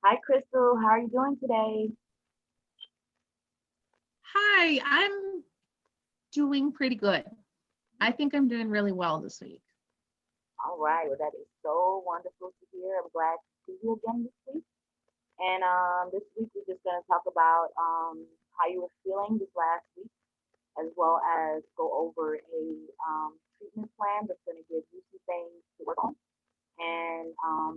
Hi, Crystal. How are you doing today? Hi, I'm doing pretty good. I think I'm doing really well this week. All right. Well, that is so wonderful to hear. I'm glad to see you again this week. And this week we're just going to talk about how you were feeling this last week, as well as go over a treatment plan that's going to give you some things to work on. And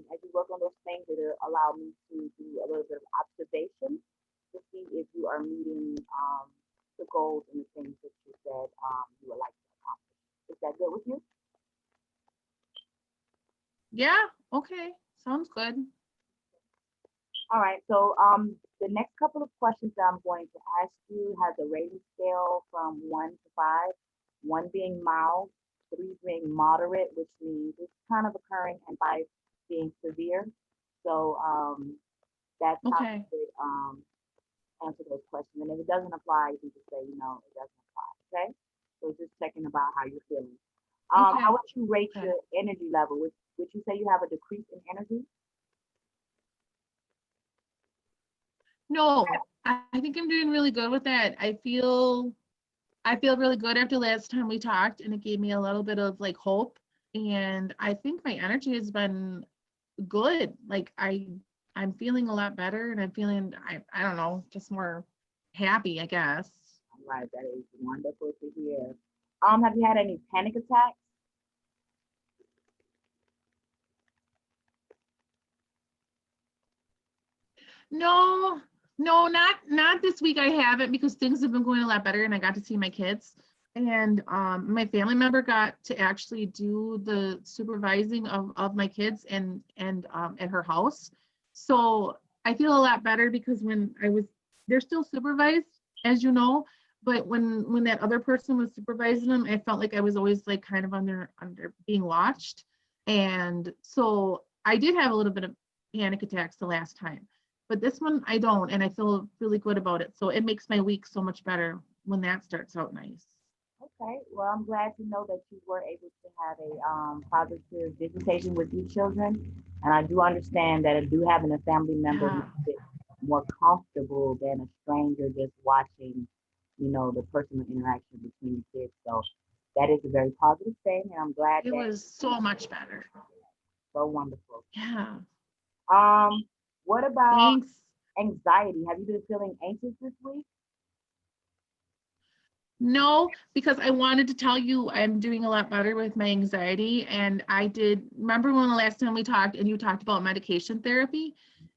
as you work on those things, it'll allow me to do a little bit of observation to see if you are meeting the goals and the things that you said you would like to accomplish. Is that good with you? Yeah, okay, sounds good. All right. So the next couple of questions that I'm going to ask you has a rating scale from 1 to 5, one being mild, three being moderate, which means it's kind of occurring, and five being severe. So that's how you Okay, would answer those questions. And if it doesn't apply, you can just say, it doesn't apply. Okay. So just checking about how you're feeling. How okay, would you rate okay. your energy level? Would you say you have a decrease in energy? No, I think I'm doing really good with that. I feel really good after last time we talked, and it gave me a little bit of like hope. And I think my energy has been good. I'm feeling a lot better, and I'm feeling I don't know, just more happy, I guess. All right, that is wonderful to hear. Have you had any panic attacks? No, no, not this week. I haven't because things have been going a lot better, and I got to see my kids. And my family member got to actually do the supervising of my kids and at her house. So I feel a lot better because they're still supervised, as you know, but when that other person was supervising them, I felt like I was always like kind of under being watched. And so I did have a little bit of panic attacks the last time, but this one I don't, and I feel really good about it. So it makes my week so much better when that starts out nice. Okay, well, I'm glad to know that you were able to have a positive visitation with your children. And I do understand that I do having a family member Yeah. makes it more comfortable than a stranger just watching, the personal interaction between the kids. So that is a very positive thing, and I'm glad It that was so much better. so wonderful. Yeah. Um, what about Thanks. anxiety? Have you been feeling anxious this week? No, because I wanted to tell you I'm doing a lot better with my anxiety. And I did remember when the last time we talked and you talked about medication therapy.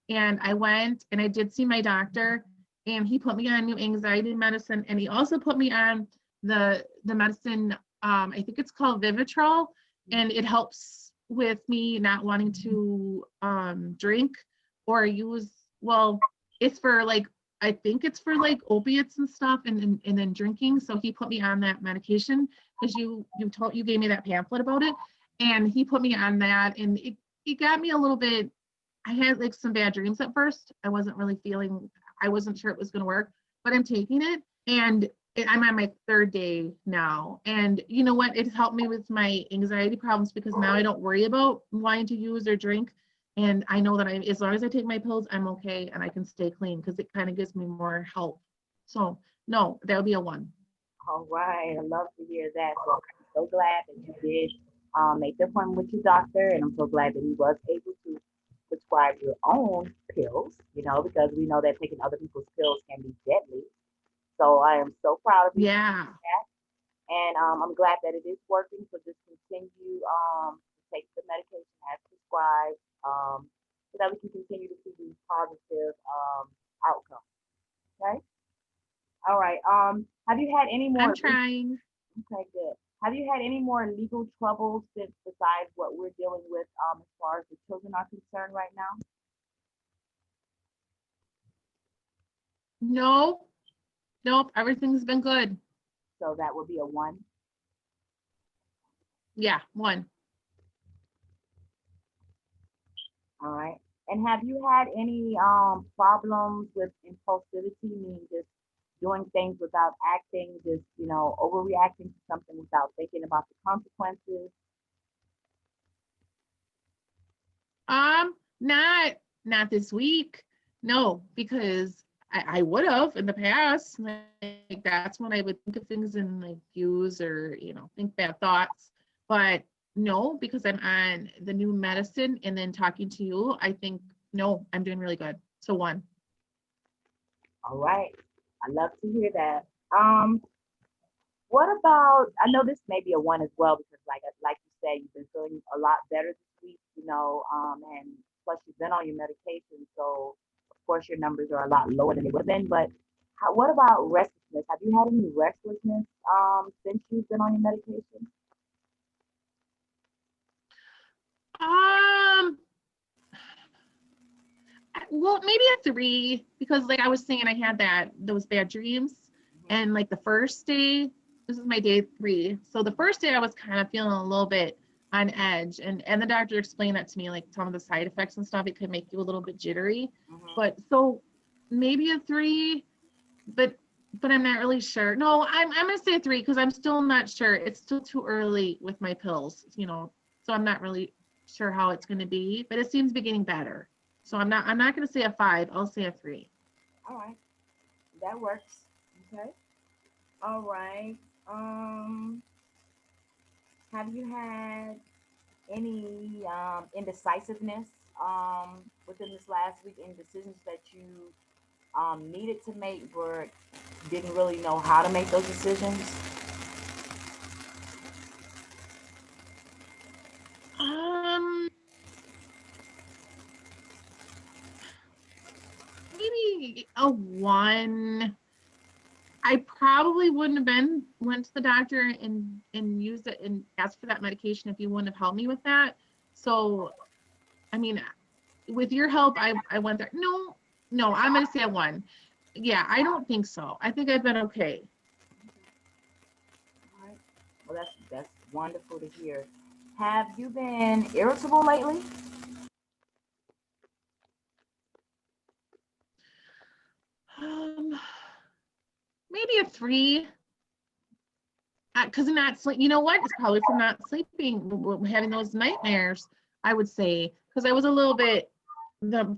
And I went and I did see my doctor, and he put me on new anxiety medicine. And he also put me on the medicine, I think it's called Vivitrol, and it helps with me not wanting to drink or use, well, it's for like I think it's for like opiates and stuff, and then drinking. So he put me on that medication because you gave me that pamphlet about it, and he put me on that, and it got me a little bit. I had like some bad dreams at first. I wasn't sure it was going to work, but I'm taking it, and I'm on my third day now. And you know what? It's helped me with my anxiety problems because now I don't worry about wanting to use or drink. And I know that as long as I take my pills, I'm okay and I can stay clean because it kind of gives me more help. So no, that would be a one. All right, I love to hear that. So I'm so glad that you did make the appointment with your doctor, and I'm so glad that he was able to prescribe your own pills, because we know that taking other people's pills can be deadly. So I am so proud of you for Yeah. that, and I'm glad that it is working. So just continue to take the medication as prescribed, so that we can continue to see these positive outcomes. Okay. All right. Have you had any I'm more? trying. Okay, good. Have you had any more legal troubles since besides what we're dealing with as far as the children are concerned right now? No, nope. Everything's been good. So that would be a one. Yeah, one. All right. And have you had any problems with impulsivity, meaning just doing things without acting, just overreacting to something without thinking about the consequences? Not not this week. No, because I would have in the past. Like that's when I would think of things and like use or, think bad thoughts. But no, because I'm on the new medicine and then talking to you, I think, no, I'm doing really good. So 1. All right. I love to hear that. What about, I know this may be a 1 as well, because like you said, you've been feeling a lot better this week, and plus you've been on your medication, so of course your numbers are a lot lower than they would have been. But what about restlessness? Have you had any restlessness since you've been on your medication? Um, well, maybe a 3, because like I was saying, I had those bad dreams. And like the first day, this is my day 3. So the first day I was kind of feeling a little bit on edge. And the doctor explained that to me, like some of the side effects and stuff, it could make you a little bit jittery. Mm-hmm. But so maybe a 3, but I'm not really sure. No, I'm gonna say a 3 because I'm still not sure. It's still too early with my pills, so I'm not really sure how it's gonna be, but it seems to be getting better. So I'm not gonna say a 5, I'll say a 3. All right, that works. Okay. All right. Have you had any indecisiveness within this last week? Any decisions that you needed to make but didn't really know how to make those decisions? Um, Maybe a 1. I probably wouldn't have went to the doctor and used it and asked for that medication if you wouldn't have helped me with that. So, I mean, with your help, I went there. No, I'm gonna say a 1. Yeah, I don't think so. I think I've been okay. All right. Well, that's wonderful to hear. Have you been irritable lately? Um, Maybe a 3. Because not sleep. You know what? It's probably from not sleeping, having those nightmares. I would say because I was a little bit. The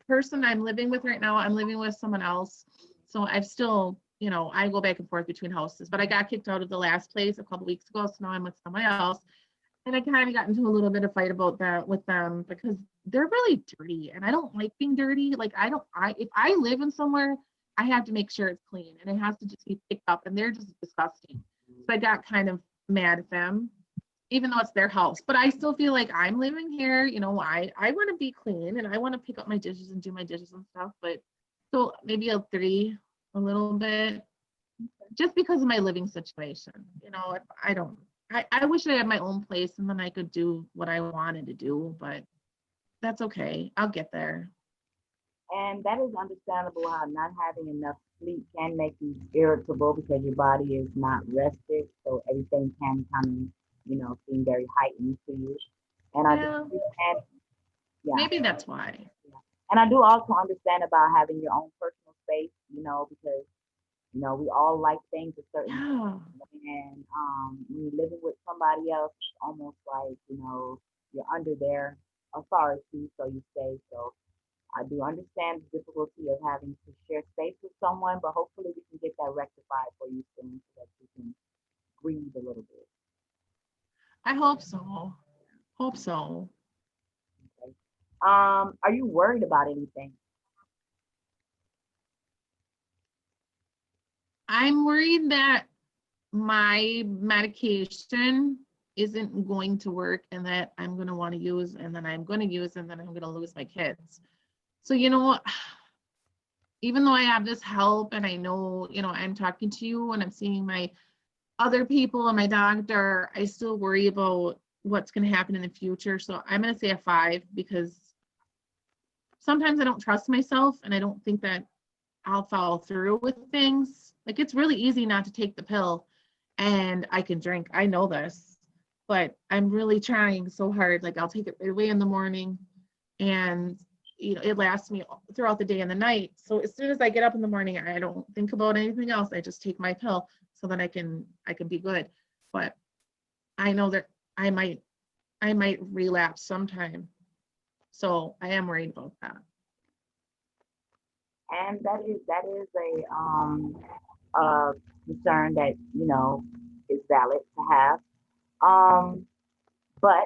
person I'm living with right now, I'm living with someone else, so I've still, I go back and forth between houses. But I got kicked out of the last place a couple weeks ago, so now I'm with someone else. And I kind of got into a little bit of fight about that with them because they're really dirty, and I don't like being dirty. Like if I live in somewhere, I have to make sure it's clean, and it has to just be picked up, and they're just disgusting. So I got kind of mad at them, even though it's their house. But I still feel like I'm living here. I want to be clean and I want to pick up my dishes and do my dishes and stuff. But so maybe a 3, a little bit, just because of my living situation. I don't. I wish I had my own place and then I could do what I wanted to do, but that's okay. I'll get there. And that is understandable how not having enough sleep can make you irritable because your body is not rested. So everything can kind of, seem very heightened to you. And I do Yeah, understand, yeah, maybe that's why. yeah. And I do also understand about having your own personal space, because, we all like things a certain Yeah. and when you're living with somebody else, it's almost like, you're under their authority, so you say. So I do understand the difficulty of having to share space with someone, but hopefully we can get that rectified for you soon so that you can breathe a little bit. I hope so. Hope so. Okay. Are you worried about anything? I'm worried that my medication isn't going to work and that I'm going to want to use and then I'm going to use and then I'm going to lose my kids. So, even though I have this help and I know, I'm talking to you and I'm seeing my other people and my doctor, I still worry about what's going to happen in the future. So I'm going to say a 5 because sometimes I don't trust myself and I don't think that I'll follow through with things. Like it's really easy not to take the pill and I can drink. I know this, but I'm really trying so hard. Like I'll take it right away in the morning and it lasts me throughout the day and the night. So as soon as I get up in the morning, I don't think about anything else. I just take my pill so that I can be good. But I know that I might relapse sometime. So I am worried about that. And that is a concern that, is valid to have. Um, but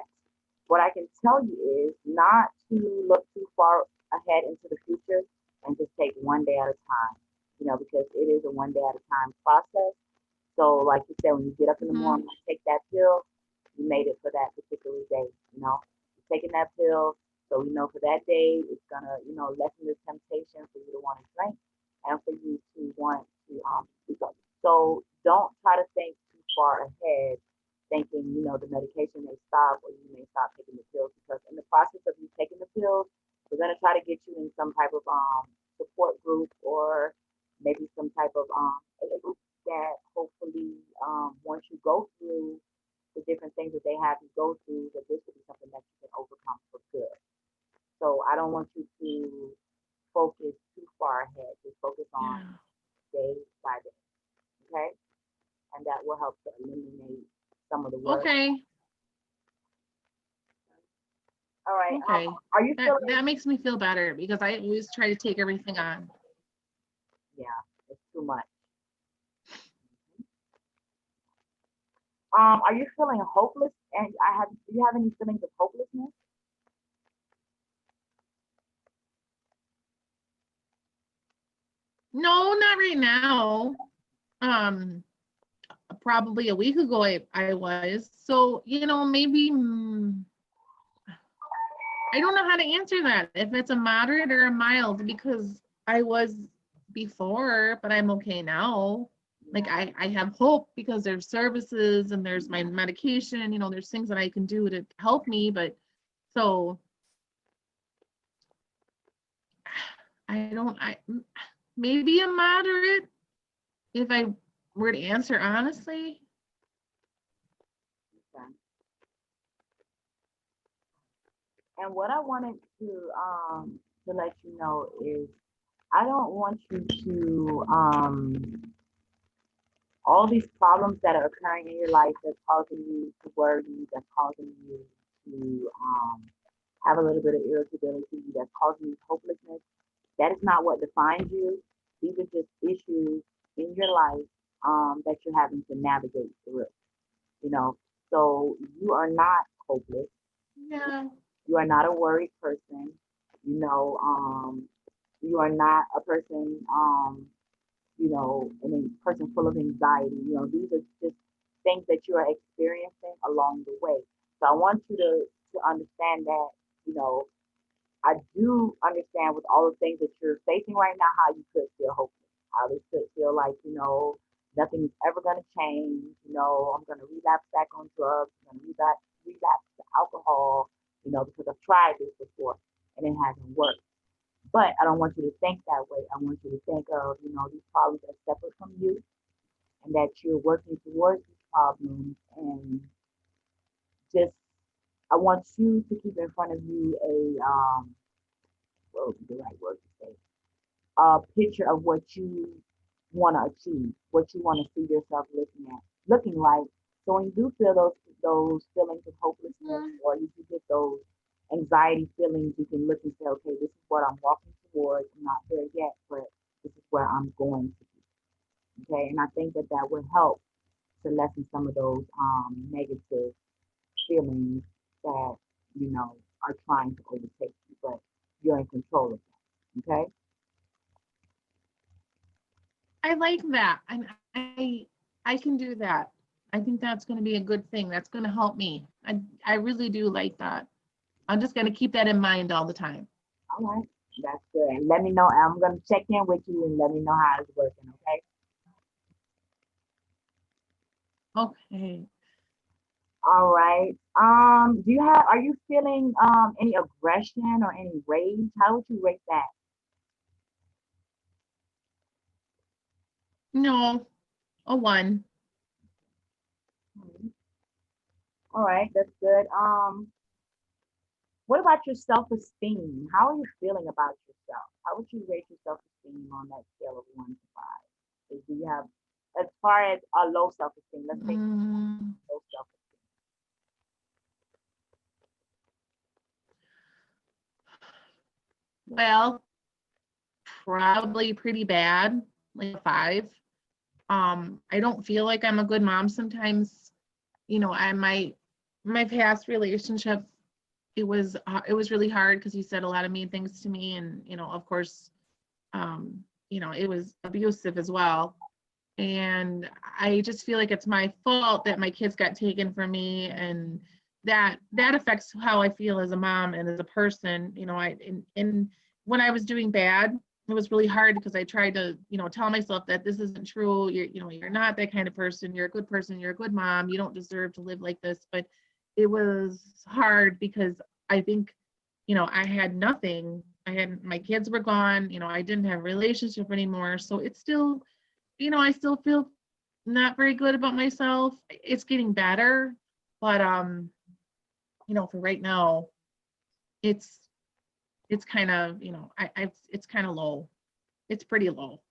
what I can tell you is not to look too far ahead into the future and just take one day at a time, because it is a one day at a time process. So, like you said, when you get up in the Mhm. morning, you take that pill, you made it for that particular day. You're taking that pill, so we know for that day it's gonna, lessen the temptation for you to want to drink and for you to want to speak up. So don't try to think too far ahead, thinking the medication may stop or you may stop taking the pills, because in the process of you taking the pills, we're gonna try to get you in some type of support group, or maybe some type of AA group that hopefully, once you go through the different things that they have you go through, that this will be something that you can overcome for good. So I don't want you to focus too far ahead. Just focus on Yeah. day by day, okay? And that will help to eliminate some of the work. Okay. All right. Okay. Are you feeling? That makes me feel better because I always try to take everything on. Yeah, it's too much. Are you feeling hopeless? And do you have any feelings of hopelessness? No, not right now. Um, Probably a week ago I was. So, maybe I don't know how to answer that. If it's a moderate or a mild, because I was before, but I'm okay now. Like Yeah. I have hope because there's services and there's my medication, there's things that I can do to help me, but so I don't I maybe a moderate if I were to answer honestly. Okay. And what I wanted to let you know is I don't want you to all these problems that are occurring in your life that's causing you to worry, that's causing you to have a little bit of irritability, that's causing you hopelessness. That is not what defines you. These are just issues in your life that you're having to navigate through. You know, so you are not hopeless. Yeah. You are not a worried person. You know, you are not a person, and a person full of anxiety. These are just things that you are experiencing along the way. So I want you to understand that, you know, I do understand with all the things that you're facing right now, how you could feel hopeless, how this could feel like, nothing's ever going to change. I'm going to relapse back on drugs. I'm going to relapse to alcohol, because I've tried this before and it hasn't worked. But I don't want you to think that way. I want you to think of, these problems are separate from you, and that you're working towards these problems, and just, I want you to keep in front of you what would be the right word to say? A picture of what you want to achieve, what you want to see yourself looking like. So when you do feel those feelings of hopelessness, Mhm. or you do get those anxiety feelings, you can look and say, okay, this is what I'm walking towards. I'm not there yet, but this is where I'm going to be. Okay, and I think that that would help to lessen some of those negative feelings that are trying to overtake you, but you're in control of them. Okay. I like that. I can do that. I think that's going to be a good thing. That's going to help me. I really do like that. I'm just going to keep that in mind all the time. All right. That's good. And let me know. I'm gonna check in with you and let me know how it's working. Okay. Okay. All right. Are you feeling any aggression or any rage? How would you rate that? No, a one. Mhm. All right, that's good. What about your self-esteem? How are you feeling about yourself? How would you rate your self-esteem on that scale of 1 to 5? Do you have, as far as a low self-esteem, let's take Mm, low self-esteem. well, probably pretty bad, like a 5. I don't feel like I'm a good mom sometimes. You know, my past relationship, it was really hard because he said a lot of mean things to me, and of course, it was abusive as well. And I just feel like it's my fault that my kids got taken from me, and that affects how I feel as a mom and as a person. And when I was doing bad, it was really hard because I tried to, tell myself that this isn't true. You're not that kind of person. You're a good person. You're a good mom. You don't deserve to live like this. But it was hard because I think, I had nothing. My kids were gone. I didn't have a relationship anymore. So it's still, I still feel not very good about myself. It's getting better, but for right now, it's kind of, it's kind of low. It's pretty low.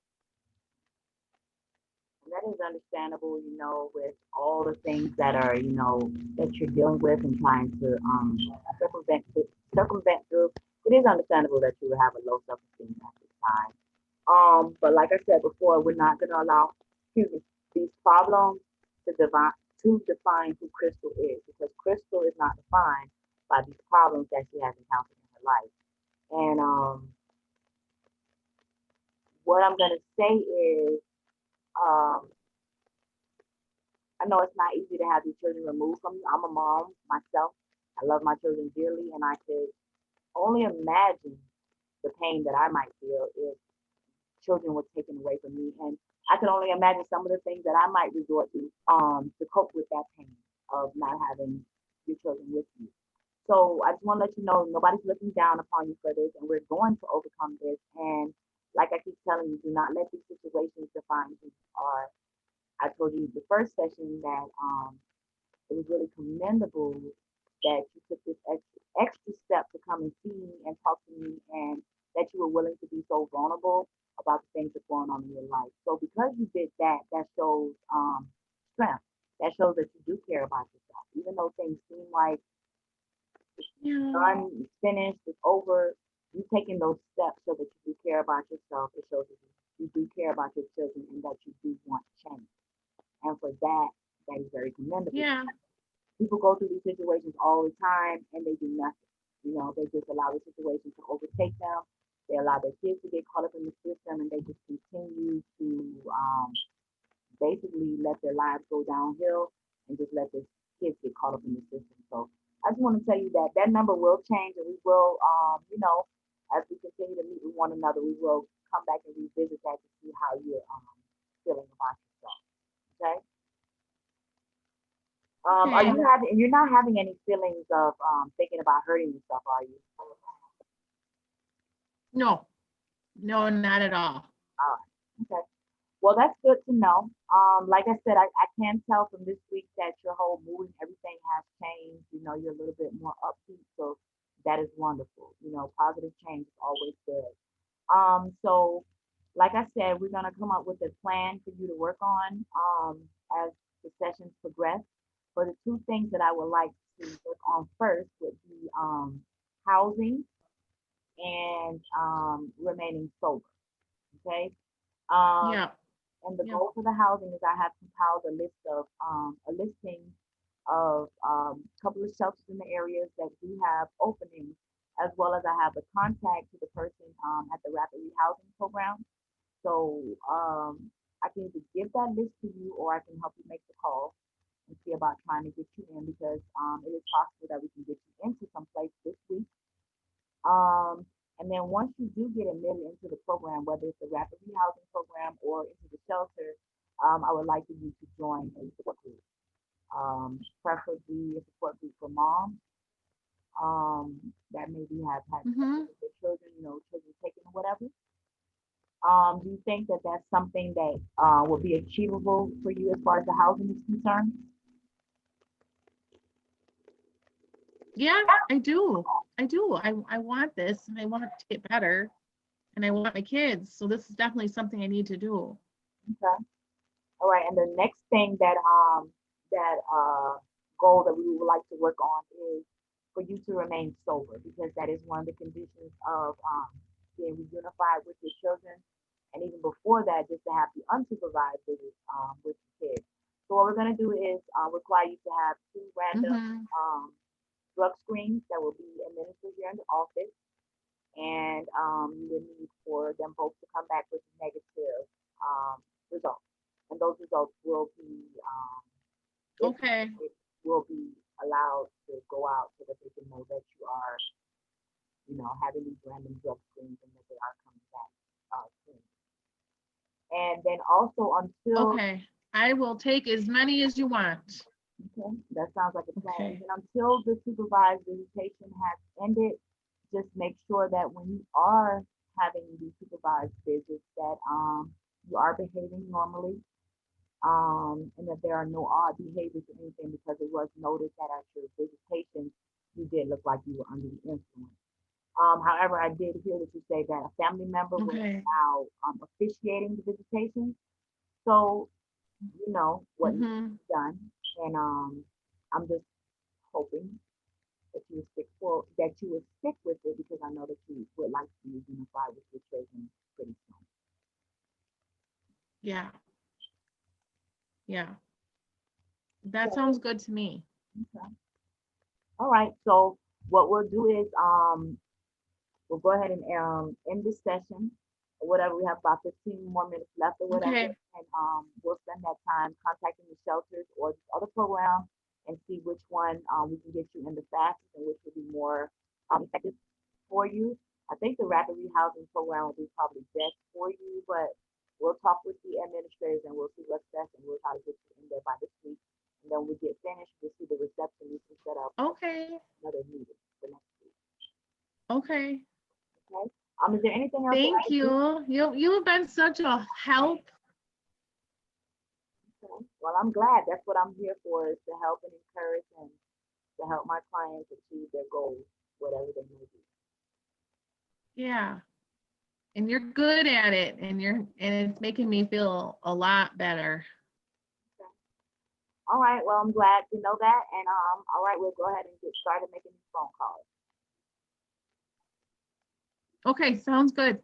That is understandable, with all the things that are, that you're dealing with and trying to circumvent through. It is understandable that you would have a low self-esteem at this time. But like I said before, we're not going to allow, excuse me, these problems to define who Crystal is, because Crystal is not defined by these problems that she has encountered in her life. And what I'm going to say is, um, I know it's not easy to have your children removed from you. I'm a mom myself. I love my children dearly, and I could only imagine the pain that I might feel if children were taken away from me. And I can only imagine some of the things that I might resort to cope with that pain of not having your children with you. So I just want to let you know nobody's looking down upon you for this, and we're going to overcome this. And like I keep telling you, do not let these situations define who you are. I told you the first session that it was really commendable that you took this extra step to come and see me and talk to me, and that you were willing to be so vulnerable about the things that are going on in your life. So because you did that, that shows strength. That shows that you do care about yourself, even though things seem like it's Yeah. done, it's finished, it's over. You taking those steps so that you do care about yourself. It shows that you do care about your children and that you do want change. And for that, that is very commendable. Yeah. People go through these situations all the time and they do nothing. They just allow the situation to overtake them. They allow their kids to get caught up in the system, and they just continue to basically let their lives go downhill and just let their kids get caught up in the system. So I just want to tell you that that number will change, and we will, as we continue to meet with one another, we will come back and revisit that to see how you're feeling about yourself. Okay. Are Okay. you having? You're not having any feelings of thinking about hurting yourself, are you? No, no, not at all. Okay. Well, that's good to know. Like I said, I can tell from this week that your whole mood and everything has changed. You're a little bit more upbeat, so that is wonderful. Positive change is always good. So like I said, we're gonna come up with a plan for you to work on as the sessions progress. But the two things that I would like to work on first would be housing and remaining sober. Okay. Um, Yeah. and the Yeah. goal for the housing is I have compiled a listing of a couple of shelters in the areas that do have openings, as well as I have the contact to the person at the Rapid Rehousing Program. So I can either give that list to you, or I can help you make the call and see about trying to get you in, because it is possible that we can get you into some place this week. Um, and then once you do get admitted into the program, whether it's the rapid rehousing program or into the shelter, I would like for you to join a support group, preferably a support group for moms that maybe have had trouble Mm-hmm. with their children, children taken or whatever. Do you think that that's something that will be achievable for you as far as the housing is concerned? Yeah, I do. I do. I want this, and I want it to get better, and I want my kids. So this is definitely something I need to do. Okay. All right. And the next thing that goal that we would like to work on is for you to remain sober, because that is one of the conditions of being reunified with your children, and even before that, just to have the unsupervised visits with your kids. So what we're going to do is require you to have two random Mm-hmm. drug screens that will be administered here in the office, and you will need for them both to come back with negative results. And those results will be, if Okay. it will be allowed to go out so that they can know that you are, having these random drug screens and that they are coming back soon. And then also until, Okay. I will take as many as you want. okay, that sounds like a plan. And Okay. then until the supervised visitation has ended, just make sure that when you are having these supervised visits that you are behaving normally, and that there are no odd behaviors or anything, because it was noted that at your visitation you did look like you were under the influence. However, I did hear that you say that a family member was Okay. now officiating the visitation, so you know what needs to Mm-hmm. be done, and I'm just hoping that you would stick with it, because I know that you would like to be unified with your children pretty soon. Yeah. Yeah. That So, sounds good to me. okay. All right. So what we'll do is we'll go ahead and end this session or whatever. We have about 15 more minutes left or whatever, Okay. and we'll spend that time contacting the shelters or the other program and see which one we can get you in the fastest and which will be more effective for you. I think the rapid rehousing program will be probably best for you, but we'll talk with the administrators and we'll see what's best, and we'll try to get you in there by this week. And then when we get finished, we'll see the reception we can set up Okay. another meeting for next week. Okay. Okay. Is there anything else that Thank I do? you. You've been such a help. Okay. Well, I'm glad. That's what I'm here for, is to help and encourage and to help my clients achieve their goals, whatever they may be. Yeah. And you're good at it, and it's making me feel a lot better. Okay. All right. Well, I'm glad to know that. And all right, we'll go ahead and get started making these phone calls. Okay, sounds good.